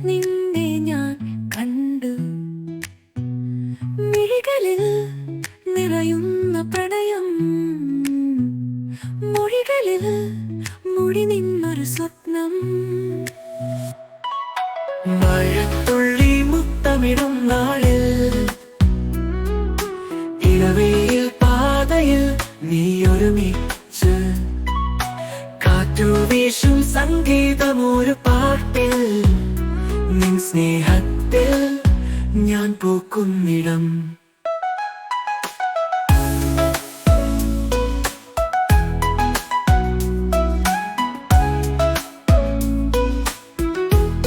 നിന്നെ ഞാൻ കണ്ടു. മിഴികളിൽ നിറയുന്ന പ്രണയം, മൊഴികളിൽ മുടി നിന്നൊരു സ്വപ്നം. മഴത്തുള്ളി മുത്തമിടും നാളിൽ, ഇളവയിൽ പാതയിൽ നീ ഒരുമിച്ച്, കാറ്റു വീശും സംഗീതമൊരു പാട്ടിൽ, നിൻ സ്നേഹത്തിൽ ഞാൻ പൂക്കുന്നിടം.